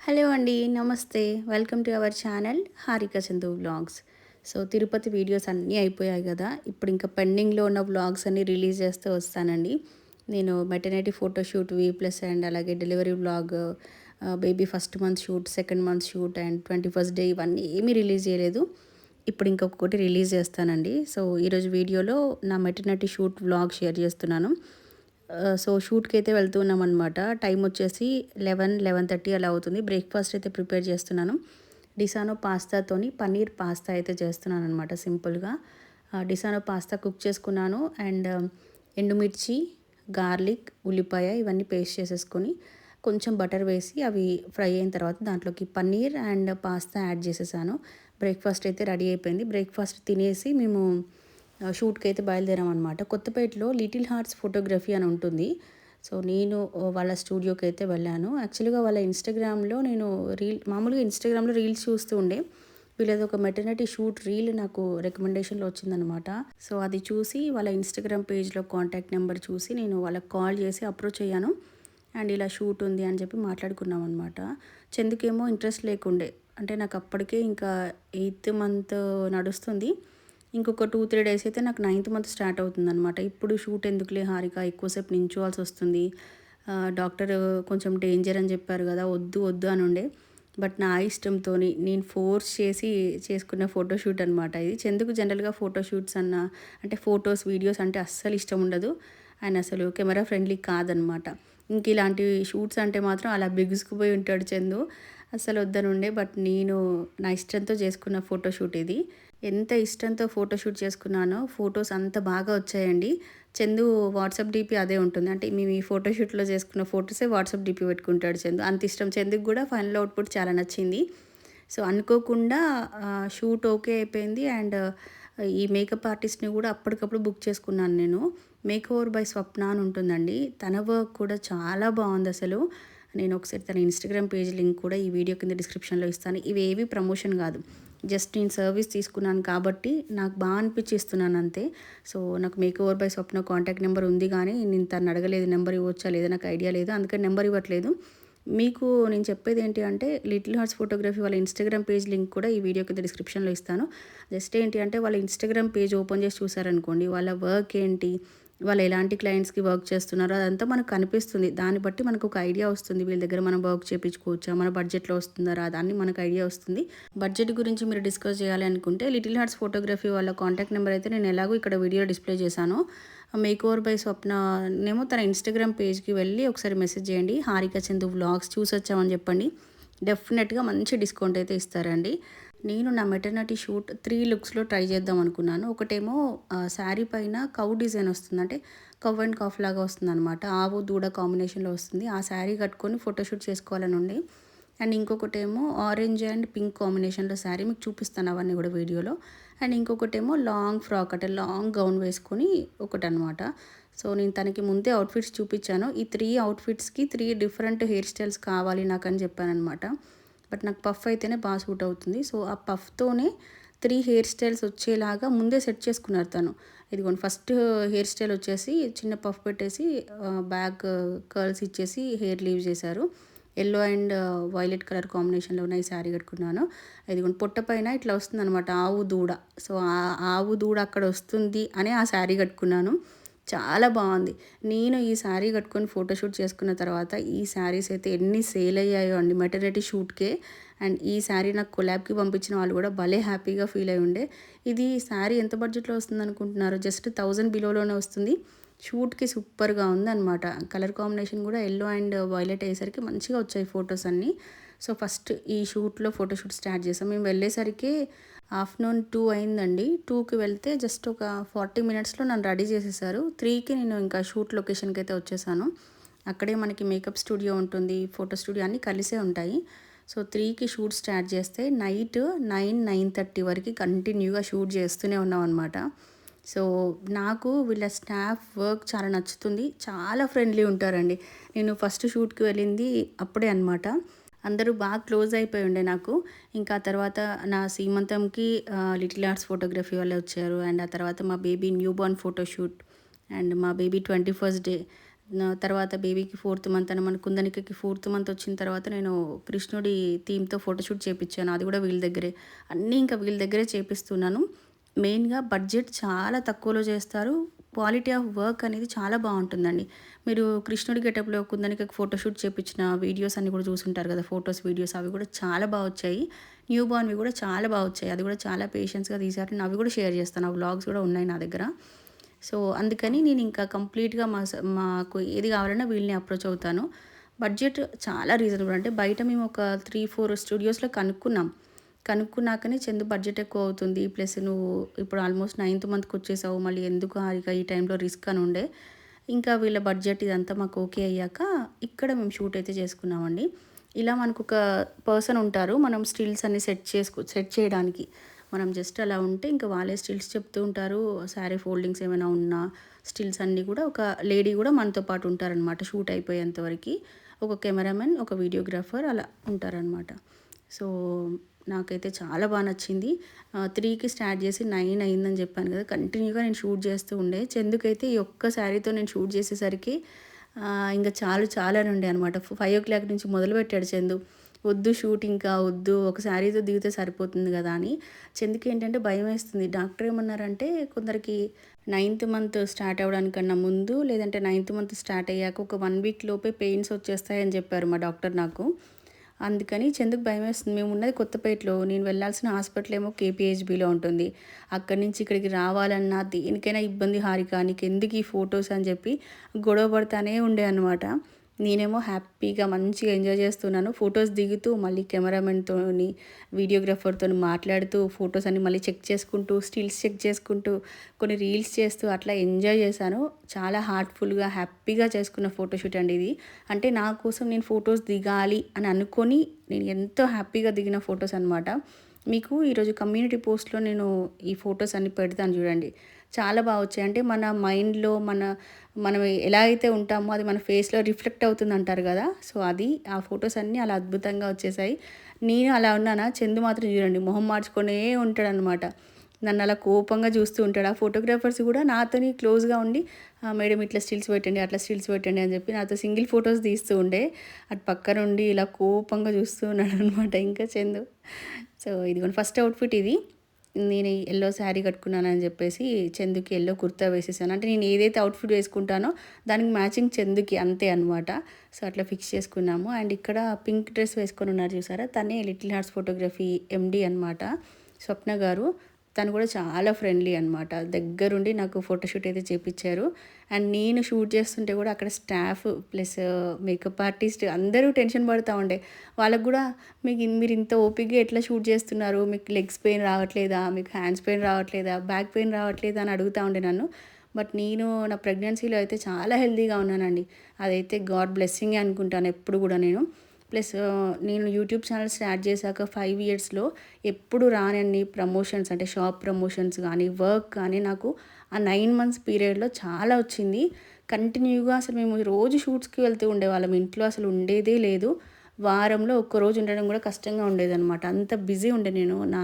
Hello అండి. నమస్తే. Welcome to our channel Harika Chandu vlogs. So, Tirupati videos అన్నీ అయిపోయాయి గదా! ఇప్పుడు ఇంకా పెండింగ్‌లో ఉన్న వ్లాగ్స్ అన్నీ రిలీజ్ చేస్తూ వస్తానండి. నేను మెటర్నిటీ ఫోటోషూట్ వి+ అండ్ అలాగే delivery vlog, baby first month shoot, second month shoot and 21st day ఇవన్నీ ఏమీ రిలీజ్ చేయలేదు. ఇప్పుడు ఇంకొకటి రిలీజ్ చేస్తానండి. సో, ఈరోజు వీడియోలో నా మెటర్నిటీ షూట్ వ్లాగ్ షేర్ చేస్తున్నాను. సో, షూట్‌కైతే వెళ్తున్నామనమాట. టైం వచ్చేసి 11:30 అలా అవుతుంది. బ్రేక్‌ఫాస్ట్ అయితే ప్రిపేర్ చేస్తున్నాను. డిసానో పాస్తాతోని పన్నీర్ పాస్తా అయితే చేస్తున్నాననమాట సింపుల్‌గా. డిసానో పాస్తా కుక్ చేసుకున్నాను. అండ్ ఎండుమిర్చి, గార్లిక్, ఉల్లిపాయ ఇవన్నీ పేస్ట్ చేసేసుకొని కొంచెం బటర్ వేసి అవి ఫ్రై అయిన తర్వాత దాంట్లోకి పన్నీర్ అండ్ పాస్తా యాడ్ చేసేసాను. బ్రేక్‌ఫాస్ట్ అయితే రెడీ అయిపోయింది. బ్రేక్‌ఫాస్ట్ తినేసి మేము షూట్‌కి అయితే బయలుదేరామనమాట. కొత్తపేటలో లిటిల్ హార్ట్స్ ఫోటోగ్రఫీ అని ఉంటుంది. సో, నేను వాళ్ళ స్టూడియోకి అయితే వెళ్ళాను. యాక్చువల్‌గా వాళ్ళ ఇన్‌స్టాగ్రామ్‌లో నేను మామూలుగా ఇన్‌స్టాగ్రామ్‌లో రీల్స్ చూస్తూ ఉండే. వీళ్ళది ఒక మెటర్నిటీ షూట్ రీల్ నాకు రికమెండేషన్‌లో వచ్చిందనమాట. సో, అది చూసి వాళ్ళ ఇన్‌స్టాగ్రామ్ పేజ్‌లో కాంటాక్ట్ నెంబర్ చూసి నేను వాళ్ళకి కాల్ చేసి అప్రోచ్ అయ్యాను. అండ్ ఇలా షూట్ ఉంది అని చెప్పి మాట్లాడుకున్నామనమాట. చందుకేమో ఇంట్రెస్ట్ లేకుండే. అంటే నాకు అప్పటికే ఇంకా 8th మంత్ నడుస్తుంది. ఇంకొక 2, 3 డేస్ అయితే నాకు 9th మంత్ స్టార్ట్ అవుతుందనమాట. ఇప్పుడు షూట్ ఎందుకులే హారిక, ఎక్కువసేపు నించోవాల్సి వస్తుంది. డాక్టర్ కొంచెం డేంజర్ అని చెప్పారు కదా, వద్దు వద్దు అని ఉండే. బట్ నా ఇష్టంతోని నేను ఫోర్స్ చేసి చేసుకున్న ఫోటోషూట్ అనమాట ఇది. చందుకు జనరల్గా ఫోటోషూట్స్ అంటే ఫొటోస్, వీడియోస్ అంటే అస్సలు ఇష్టం ఉండదు. ఆయన అసలు కెమెరా ఫ్రెండ్లీ కాదనమాట. ఇంక ఇలాంటి షూట్స్ అంటే మాత్రం అలా బిగుసుకుపోయి ఉంటాడు చందు. అస్సలు వద్దనుండే. బట్ నేను నా ఇష్టంతో చేసుకున్న ఫోటోషూట్ ఇది. ఎంత ఇష్టంతో ఫోటోషూట్ చేసుకున్నానో ఫొటోస్ అంత బాగా వచ్చాయండి. చందు వాట్సాప్ డీపీ అదే ఉంటుంది. అంటే మేము ఈ ఫోటోషూట్‌లో చేసుకున్న ఫొటోసే వాట్సాప్ డీపీ పెట్టుకుంటాడు చందు. అంత ఇష్టం. చందుకు కూడా ఫైనల్ అవుట్‌పుట్ చాలా నచ్చింది. సో, అనుకోకుండా షూట్ ఓకే అయిపోయింది. అండ్ ఈ మేకప్ ఆర్టిస్ట్‌ని కూడా అప్పటికప్పుడు బుక్ చేసుకున్నాను నేను. మేక్ ఓవర్ బై స్వప్న అని ఉంటుందండి. తన వర్క్ కూడా చాలా బావుందసలు. నేను ఒకసారి తన ఇన్‌స్టాగ్రామ్ పేజ్ లింక్ కూడా ఈ వీడియో కింద డిస్క్రిప్షన్‌లో ఇస్తాను. ఇవేవి ప్రమోషన్ కాదు. జస్ట్ నేను సర్వీస్ తీసుకున్నాను కాబట్టి నాకు అనిపించి ఇస్తున్నాను అంతే. సో, నాకు make over by Swapna contact number ఉంది గానీ నేను తనని అడగలేదు, నెంబర్ ఇవ్వచ్చా లేదా నాకు ఐడియా లేదు. అందుకని నెంబర్ ఇవ్వట్లేదు. మీకు నేను చెప్పేది ఏంటి అంటే, లిటిల్ హార్ట్స్ ఫోటోగ్రఫీ వాళ్ళ ఇన్‌స్టాగ్రామ్ పేజ్ లింక్ కూడా ఈ వీడియో కింద డిస్క్రిప్షన్‌లో ఇస్తాను. జస్ట్ ఏంటి అంటే వాళ్ళ ఇన్‌స్టాగ్రామ్ పేజ్ ఓపెన్ చేసి చూసారనుకోండి, వాళ్ళ వర్క్ ఏంటి, వాళ్ళు ఎలాంటి క్లయింట్స్‌కి వర్క్ చేస్తున్నారో అదంతా మనకు కనిపిస్తుంది. దాన్ని బట్టి మనకు ఒక ఐడియా వస్తుంది. వీళ్ళ దగ్గర మనం వర్క్ చేపించుకోవచ్చా, మన బడ్జెట్‌లో వస్తుందా రాదా అని మనకు ఐడియా వస్తుంది. బడ్జెట్ గురించి మీరు డిస్కస్ చేయాలి అనుకుంటే లిటిల్ హార్ట్స్ ఫోటోగ్రఫీ వాళ్ళ కాంటాక్ట్ నెంబర్ అయితే నేను ఎలాగో ఇక్కడ వీడియోలో డిస్ప్లే చేశాను. మేక్ ఓవర్ బై స్వప్న నేమో తన ఇన్‌స్టాగ్రామ్ పేజ్‌కి వెళ్ళి ఒకసారి మెసేజ్ చేయండి. హారిక చందు వ్లాగ్స్ చూసొచ్చామని చెప్పండి. డెఫినెట్‌గా మంచి డిస్కౌంట్ అయితే ఇస్తారండి. నేను నా మెటర్నిటీ షూట్ 3 లుక్స్‌లో ట్రై చేద్దాం అనుకున్నాను. ఒకటేమో శారీ పైన కౌ డిజైన్ వస్తుంది. అంటే కవ్ అండ్ కాఫ్ లాగా వస్తుందనమాట. ఆవు, దూడ కాంబినేషన్‌లో వస్తుంది. ఆ శారీ కట్టుకొని ఫోటోషూట్ చేసుకోవాలని ఉండే. అండ్ ఇంకొకటేమో ఆరెంజ్ అండ్ పింక్ కాంబినేషన్‌లో శారీ, మీకు చూపిస్తాను అవన్నీ కూడా వీడియోలో. అండ్ ఇంకొకటేమో లాంగ్ ఫ్రాక్ అంటే లాంగ్ గౌన్ వేసుకొని ఒకటనమాట. సో, నేను తనకి ముందే అవుట్‌ఫిట్స్ చూపించాను. ఈ 3 అవుట్‌ఫిట్స్‌కి 3 డిఫరెంట్ హెయిర్ స్టైల్స్ కావాలి నాకని చెప్పాననమాట. బట్ నాకు పఫ్ అయితేనే బాగా సూట్ అవుతుంది. సో, ఆ పఫ్‌తోనే 3 హెయిర్ స్టైల్స్ వచ్చేలాగా ముందే సెట్ చేసుకున్నారు తను. ఇదిగోండి ఫస్ట్ హెయిర్ స్టైల్ వచ్చేసి చిన్న పఫ్ పెట్టేసి బ్యాక్ కర్ల్స్ ఇచ్చేసి హెయిర్ లీవ్ చేశారు. యెల్లో అండ్ వైలెట్ కలర్ కాంబినేషన్‌లో ఉన్న ఈ శారీ కట్టుకున్నాను. ఇదిగోండి పొట్ట పైన ఇట్లా వస్తుందనమాట ఆవు దూడ. సో, ఆ ఆవు దూడ అక్కడ వస్తుంది అని ఆ శారీ కట్టుకున్నాను. చాలా బావుంది. నేను ఈ శారీ కట్టుకొని ఫోటోషూట్ చేసుకున్న తర్వాత ఈ శారీస్ అయితే ఎన్ని సేల్ అయ్యాయో అండి మెటర్నిటీ షూట్‌కే. అండ్ ఈ శారీ నాకు కొలాబ్‌కి పంపించిన వాళ్ళు కూడా భలే హ్యాపీగా ఫీల్ అయ్యి ఉండే. ఇది శారీ ఎంత బడ్జెట్‌లో వస్తుందనుకుంటున్నారు? జస్ట్ 1000 బిలోలోనే వస్తుంది. షూట్‌కి సూపర్‌గా ఉందనమాట. కలర్ కాంబినేషన్ కూడా యెల్లో అండ్ వైలెట్ అయ్యేసరికి మంచిగా వచ్చాయి ఫొటోస్ అన్నీ. సో, ఫస్ట్ ఈ షూట్‌లో ఫోటోషూట్ స్టార్ట్ చేసాం. మేము వెళ్ళేసరికి ఆఫ్టర్‌నూన్ 2 అయిందండి. 2కి వెళ్తే జస్ట్ ఒక 40 మినిట్స్‌లో నన్ను రెడీ చేసేసారు. 3కి నేను ఇంకా షూట్ లొకేషన్‌కి అయితే వచ్చేసాను. అక్కడే మనకి మేకప్ స్టూడియో ఉంటుంది, ఫోటో స్టూడియో అన్నీ కలిసే ఉంటాయి. సో, 3కి షూట్ స్టార్ట్ చేస్తే నైట్ 9, 9:30 వరకు కంటిన్యూగా షూట్ చేస్తూనే ఉన్నామన్నమాట. సో, నాకు వీళ్ళ స్టాఫ్ వర్క్ చాలా నచ్చుతుంది. చాలా ఫ్రెండ్లీ ఉంటారండి. నేను ఫస్ట్ షూట్‌కి వెళ్ళింది అప్పుడే అనమాట. అందరూ బాగా క్లోజ్ అయిపోయి ఉండే నాకు. ఇంకా ఆ తర్వాత నా సీమంతంకి లిటిల్ ఆర్ట్స్ ఫోటోగ్రఫీ వాళ్ళే వచ్చారు. అండ్ ఆ తర్వాత మా baby new Born photoshoot and మా బేబీ 21st డే తర్వాత బేబీకి 4th మంత్ అని మన కుందనికకి 4th మంత్ వచ్చిన తర్వాత నేను కృష్ణుడి థీమ్‌తో ఫోటోషూట్ చేపిచ్చాను. అది కూడా వీళ్ళ దగ్గరే. అన్నీ ఇంకా వీళ్ళ దగ్గరే చేపిస్తున్నాను. మెయిన్‌గా బడ్జెట్ చాలా తక్కువలో చేస్తారు. క్వాలిటీ ఆఫ్ వర్క్ అనేది చాలా బావుంటుందండి. మీరు కృష్ణుడి గెటప్‌లో కుందనికకి ఫోటోషూట్ చేపిచ్చిన వీడియోస్ అన్నీ కూడా చూసుంటారు కదా! ఫోటోస్, వీడియోస్ అవి కూడా చాలా బా వచ్చాయి. న్యూ బోర్న్‌వి కూడా చాలా బా వచ్చాయి. అది కూడా చాలా పేషెన్స్‌గా తీశారు. నేను అవి కూడా షేర్ చేస్తాను. ఆ వ్లాగ్స్ కూడా ఉన్నాయి నా దగ్గర. సో, అందుకని నేను ఇంకా కంప్లీట్‌గా మాకు ఏది కావాలన్నా వీళ్ళని అప్రోచ్ అవుతాను. బడ్జెట్ చాలా రీజనబుల్. అంటే బయట మేము ఒక 3, 4 స్టూడియోస్‌లో కనుక్కున్నాం. కనుక్కున్నాకనే చందు బడ్జెట్ ఎక్కువ అవుతుంది. ప్లస్ నువ్వు ఇప్పుడు ఆల్మోస్ట్ 9th మంత్‌కొచ్చేసావు. మళ్ళీ ఎందుకు హారిక ఈ టైంలో రిస్క్ అని ఉండే. ఇంకా వీళ్ళ బడ్జెట్ ఇదంతా మాకు ఓకే అయ్యాక ఇక్కడ మేము షూట్ అయితే చేసుకున్నామండి. ఇలా మనకొక పర్సన్ ఉంటారు. మనం స్టిల్స్ అన్నీ సెట్ చేయడానికి. మనం జస్ట్ అలా ఉంటే ఇంకా వాళ్ళే స్టిల్స్ చెప్తూ ఉంటారు. శారీ ఫోల్డింగ్స్ ఏమైనా ఉన్నా స్టిల్స్ అన్నీ కూడా ఒక లేడీ కూడా మనతో పాటు ఉంటారనమాట షూట్ అయిపోయేంత వరకి. ఒక కెమెరామెన్, ఒక వీడియోగ్రాఫర్ అలా ఉంటారనమాట. సో, నాకైతే చాలా బా నచ్చింది. 3కి స్టార్ట్ చేసి 9 అయిందని చెప్పాను కదా! కంటిన్యూగా నేను షూట్ చేస్తూ ఉండే. చందుకైతే ఈ ఒక్క శారీతో నేను షూట్ చేసేసరికి ఇంక చాలని ఉండే అనమాట. 5:00 నుంచి మొదలుపెట్టాడు చందు. వద్దు షూట్ ఇంకా వద్దు. ఒక శారీతో దిగితే సరిపోతుంది గదా! అని. చందుకేంటంటే భయమేస్తుంది. డాక్టర్ ఏమన్నారంటే కొందరికి 9th మంత్ స్టార్ట్ అవ్వడానికన్నా ముందు, లేదంటే 9th మంత్ స్టార్ట్ అయ్యాక ఒక 1 వీక్ లోపే పెయిన్స్ వచ్చేస్తాయని చెప్పారు మా డాక్టర్ నాకు. అందుకని చందుకు భయమేస్తుంది. మేమున్నది కొత్తపేటలో. నేను వెళ్ళాల్సిన హాస్పిటల్ ఏమో కేపీహెచ్‌బీలో ఉంటుంది. అక్కడి నుంచి ఇక్కడికి రావాలన్నా దేనికైనా ఇబ్బంది హారిక. నీకెందుకు ఈ ఫోటోస్ అని చెప్పి గొడవ పడతానే ఉండే అనమాట. నేనేమో హ్యాపీగా మంచిగా ఎంజాయ్ చేస్తున్నాను. ఫోటోస్ దిగుతూ మళ్ళీ కెమెరామెన్‌తోని, వీడియోగ్రాఫర్‌తోని మాట్లాడుతూ ఫోటోస్ అన్నీ మళ్ళీ చెక్ చేసుకుంటూ, స్టిల్స్ చెక్ చేసుకుంటూ, కొన్ని రీల్స్ చేస్తూ అట్లా ఎంజాయ్ చేశాను. చాలా హార్ట్‌ఫుల్‌గా, హ్యాపీగా చేసుకున్న ఫోటోషూట్ అండి ఇది. అంటే నా కోసం నేను ఫోటోస్ దిగాలి అని అనుకోని నేను ఎంతో హ్యాపీగా దిగిన ఫోటోస్ అనమాట. మీకు ఈరోజు కమ్యూనిటీ పోస్ట్‌లో నేను ఈ ఫోటోస్ అన్నీ పెడతాను చూడండి. చాలా బా వచ్చాయి. అంటే మన మైండ్‌లో మనం ఎలా అయితే ఉంటామో అది మన ఫేస్‌లో రిఫ్లెక్ట్ అవుతుందంటారు గదా! సో, అది ఆ ఫోటోస్ అన్నీ అలా అద్భుతంగా వచ్చేసాయి. నేను అలా ఉన్నానా, చందు మాత్రం చూడండి మొహం మార్చుకొనే ఉంటాడనమాట. నన్ను అలా కోపంగా చూస్తూ ఉంటాడు. ఆ ఫోటోగ్రాఫర్స్ కూడా నాతోని క్లోజ్‌గా ఉండి మేడం ఇట్లా స్టిల్స్ పెట్టండి, అట్లా స్టిల్స్ పెట్టండి అని చెప్పి నాతో సింగిల్ ఫోటోస్ తీస్తూ ఉండే. అటు పక్కనుండి ఇలా కోపంగా చూస్తూ ఉన్నాడనమాట ఇంకా చందు. సో, ఇదిగోండి ఫస్ట్ అవుట్‌ఫిట్ ఇది. నేను యెల్లో శారీ కట్టుకున్నానని చెప్పేసి చందుకి యెల్లో కుర్తా వేసేసాను. అంటే నేను ఏదైతే అవుట్‌ఫిట్ వేసుకుంటానో దానికి మ్యాచింగ్ చందుకి అంతే అనమాట. సో, అట్లా ఫిక్స్ చేసుకున్నాము. అండ్ ఇక్కడ పింక్ డ్రెస్ వేసుకొని ఉన్నారు చూసారా? తనే లిటిల్ హార్ట్స్ ఫోటోగ్రఫీ ఎండీ అనమాట. స్వప్న గారు. తను కూడా చాలా ఫ్రెండ్లీ అనమాట. దగ్గరుండి నాకు ఫోటోషూట్ అయితే చేపిచ్చారు. అండ్ నేను షూట్ చేస్తుంటే కూడా అక్కడ స్టాఫ్ ప్లస్ మేకప్ ఆర్టిస్ట్ అందరూ టెన్షన్ పడతా ఉండే. వాళ్ళకి కూడా మీరు ఇంత ఓపికగా ఎట్లా షూట్ చేస్తున్నారు? మీకు లెగ్స్ పెయిన్ రావట్లేదా? మీకు హ్యాండ్స్ పెయిన్ రావట్లేదా? బ్యాక్ పెయిన్ రావట్లేదా? అని అడుగుతా ఉండే నన్ను. బట్ నేను నా ప్రెగ్నెన్సీలో అయితే చాలా హెల్తీగా ఉన్నానండి. అదైతే గాడ్ బ్లెస్సింగే అనుకుంటాను ఎప్పుడు కూడా నేను. ప్లస్ నేను యూట్యూబ్ ఛానల్ స్టార్ట్ చేశాక 5 ఇయర్స్‌లో ఎప్పుడు రానన్ని ప్రమోషన్స్ అంటే షాప్ ప్రమోషన్స్ కానీ, వర్క్ కానీ నాకు ఆ 9 మంత్స్ పీరియడ్‌లో చాలా వచ్చింది. కంటిన్యూగా అసలు మేము రోజు షూట్స్‌కి వెళ్తూ ఉండేవాళ్ళం. ఇంట్లో అసలు ఉండేదే లేదు. వారంలో ఒక్కరోజు ఉండడం కూడా కష్టంగా ఉండేదనమాట. అంత బిజీ ఉండే నేను నా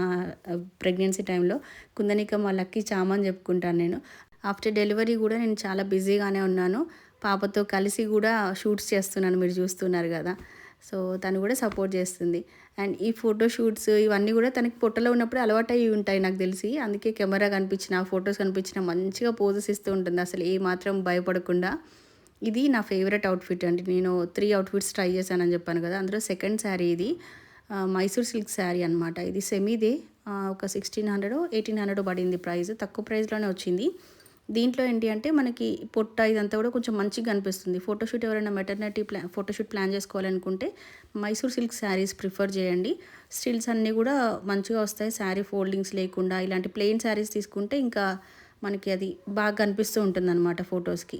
ప్రెగ్నెన్సీ టైంలో. కుందనిక మా లక్కీ చామ అని చెప్పుకుంటాను నేను. ఆఫ్టర్ డెలివరీ కూడా నేను చాలా బిజీగానే ఉన్నాను. పాపతో కలిసి కూడా షూట్స్ చేస్తున్నాను. మీరు చూస్తున్నారు కదా! సో, తను కూడా సపోర్ట్ చేస్తుంది. అండ్ ఈ ఫోటో షూట్స్ ఇవన్నీ కూడా తనకి పొట్టలో ఉన్నప్పుడే అలవాటయ్యి ఉంటాయి నాకు తెలిసి. అందుకే కెమెరా కనిపించినా, ఫోటోస్ కనిపించినా మంచిగా పోజెస్ ఇస్తూ ఉంటుంది. అసలు ఏ మాత్రం భయపడకుండా. ఇది నా ఫేవరెట్ అవుట్‌ఫిట్ అండి. నేను 3 అవుట్‌ఫిట్స్ ట్రై చేశానని చెప్పాను కదా! అందులో సెకండ్ శారీ ఇది. మైసూర్ సిల్క్ శారీ అనమాట. ఇది సెమీదే. ఒక 1600 1800 పడింది ప్రైస్. తక్కువ ప్రైస్‌లోనే వచ్చింది. దీంట్లో ఏంటి అంటే మనకి పొట్ట ఇదంతా కూడా కొంచెం మంచిగా కనిపిస్తుంది. ఫోటోషూట్ ఎవరైనా మెటర్నిటీ ఫోటోషూట్ ప్లాన్ చేసుకోవాలనుకుంటే మైసూర్ సిల్క్ శారీస్ ప్రిఫర్ చేయండి. స్టిల్స్ అన్నీ కూడా మంచిగా వస్తాయి. శారీ ఫోల్డింగ్స్ లేకుండా ఇలాంటి ప్లెయిన్ శారీస్ తీసుకుంటే ఇంకా మనకి అది బాగా కనిపిస్తూ ఉంటుందన్నమాట ఫొటోస్‌కి.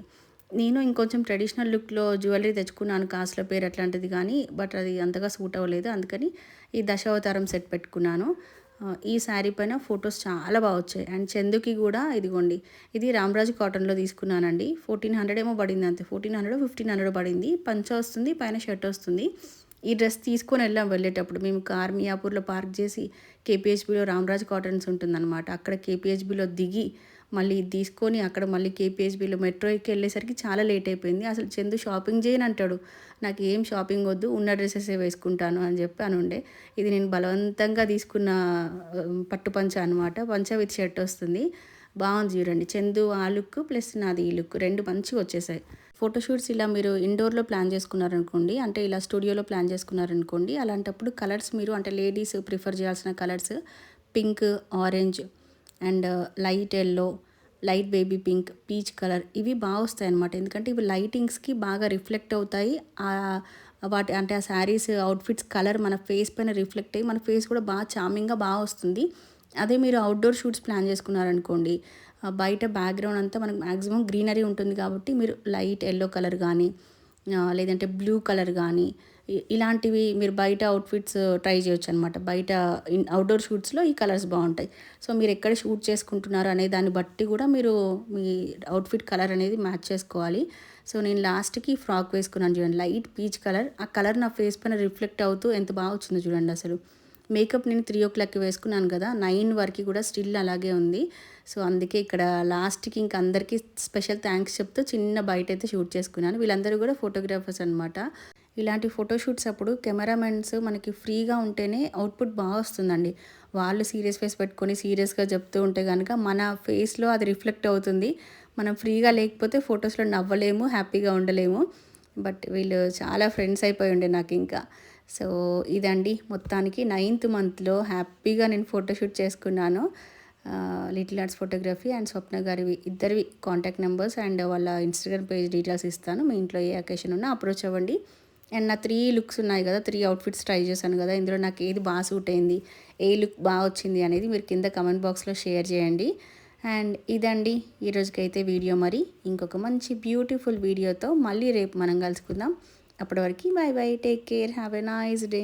నేను ఇంకొంచెం ట్రెడిషనల్ లుక్‌లో జ్యువెలరీ తెచ్చుకున్నాను. కాసుల పేరు అట్లాంటిది కానీ, బట్ అది అంతగా సూట్ అవ్వలేదు. అందుకని ఈ దశావతారం సెట్ పెట్టుకున్నాను. ఈ శారీ పైన ఫొటోస్ చాలా బా వచ్చాయి. అండ్ చందుకి కూడా ఇదిగోండి. ఇది రామరాజు కాటన్‌లో తీసుకున్నానండి. 1400 ఏమో పడింది అంతే. 1400, 1500 పడింది. పంచ వస్తుంది. పైన షర్ట్ వస్తుంది. ఈ డ్రెస్ తీసుకొని వెళ్ళాం వెళ్ళేటప్పుడు. మేము కార్ మియాపూర్‌లో పార్క్ చేసి కేపీహెచ్‌బీలో రామరాజు కాటన్స్ ఉంటుందన్నమాట. అక్కడ కేపీహెచ్‌బీలో దిగి మళ్ళీ ఇది తీసుకొని అక్కడ మళ్ళీ కేపీహెచ్బీలో మెట్రో ఎక్కి వెళ్ళేసరికి చాలా లేట్ అయిపోయింది. అసలు చందు షాపింగ్ చేయను అంటాడు. నాకు ఏం షాపింగ్ వద్దు, ఉన్న డ్రెస్సెసే వేసుకుంటాను అని చెప్పి అనుండే. ఇది నేను బలవంతంగా తీసుకున్న పట్టు పంచ అనమాట. పంచ విత్ షర్ట్ వస్తుంది. బాగుంది చూడండి. చందు ఆ లుక్ ప్లస్ నాది ఈ లుక్ 2 మంచిగా వచ్చేసాయి. ఫోటోషూట్స్ ఇలా మీరు ఇండోర్‌లో ప్లాన్ చేసుకున్నారనుకోండి, అంటే ఇలా స్టూడియోలో ప్లాన్ చేసుకున్నారనుకోండి, అలాంటప్పుడు కలర్స్ మీరు అంటే లేడీస్ ప్రిఫర్ చేయాల్సిన colours pink, orange and light yellow, light baby pink, peach colour ఇవి బాగా వస్తాయన్నమాట. ఎందుకంటే ఇవి లైటింగ్స్‌కి బాగా రిఫ్లెక్ట్ అవుతాయి. వాటి అంటే ఆ శారీస్ అవుట్‌ఫిట్స్ కలర్ మన ఫేస్ పైన రిఫ్లెక్ట్ అయ్యి మన ఫేస్ కూడా బాగా చార్మింగ్‌గా బాగా వస్తుంది. అదే మీరు అవుట్‌డోర్ షూట్స్ ప్లాన్ చేసుకున్నారనుకోండి, బయట బ్యాక్‌గ్రౌండ్ అంతా మనకు మాక్సిమం గ్రీనరీ ఉంటుంది కాబట్టి మీరు లైట్ యెల్లో కలర్ గానీ, లేదంటే బ్లూ కలర్ గానీ ఇలాంటివి మీరు బయట అవుట్‌ఫిట్స్ ట్రై చేయొచ్చనమాట. బయట అవుట్‌డోర్ షూట్స్‌లో ఈ కలర్స్ బావుంటాయి. సో, మీరెక్కడ షూట్ చేసుకుంటున్నారు అనే దాన్ని బట్టి కూడా మీరు మీ అవుట్‌ఫిట్ కలర్ అనేది మ్యాచ్ చేసుకోవాలి. సో, నేను లాస్ట్‌కి ఫ్రాక్ వేసుకున్నాను చూడండి. Light peach colour. ఆ కలర్ నా ఫేస్ పైన రిఫ్లెక్ట్ అవుతూ ఎంత బాగా వచ్చిందో చూడండి అసలు. మేకప్ నేను 3:00కి వేసుకున్నాను కదా! 9 వరకి కూడా స్టిల్ అలాగే ఉంది. సో, అందుకే ఇక్కడ లాస్ట్‌కి ఇంక అందరికీ స్పెషల్ థాంక్స్ చెప్తూ చిన్న బైటయితే షూట్ చేసుకున్నాను. వీళ్ళందరూ కూడా ఫోటోగ్రాఫర్స్ అనమాట. ఇలాంటి ఫోటోషూట్స్ అప్పుడు కెమెరామెన్స్ మనకి ఫ్రీగా ఉంటేనే అవుట్‌పుట్ బాగా వస్తుందండి. వాళ్ళు సీరియస్ ఫేస్ పెట్టుకొని సీరియస్‌గా చెప్తూ ఉంటే గనక మన ఫేస్‌లో అది రిఫ్లెక్ట్ అవుతుంది. మనం ఫ్రీగా లేకపోతే ఫోటోస్‌లో నవ్వలేము, హ్యాపీగా ఉండలేము. బట్ వీళ్ళు చాలా ఫ్రెండ్స్ అయిపోయి ఉండే నాకింకా. సో, ఇదండి మొత్తానికి 9th మంత్‌లో హ్యాపీగా నేను ఫోటోషూట్ చేసుకున్నాను. Little arts photography and Swapna గారివి ఇద్దరివి కాంటాక్ట్ నెంబర్స్ అండ్ వాళ్ళ ఇన్‌స్టాగ్రామ్ పేజ్ డీటెయిల్స్ ఇస్తాను. మీ ఇంట్లో ఏ అకేషన్ ఉన్నా అప్రోచ్ అవ్వండి. అండ్ నా 3 లుక్స్ ఉన్నాయి కదా! 3 అవుట్‌ఫిట్స్ ట్రై చేశాను కదా! ఇందులో నాకు ఏది బాగా సూట్ అయింది, ఏ లుక్ బాగా వచ్చింది అనేది మీరు కింద కామెంట్ బాక్స్‌లో షేర్ చేయండి. అండ్ ఇదండి ఈరోజుకైతే వీడియో మరి. ఇంకొక మంచి బ్యూటిఫుల్ వీడియోతో మళ్ళీ రేపు మనం కలుసుకుందాం. అప్పటి వరకు by by. Take care. Have a nice day.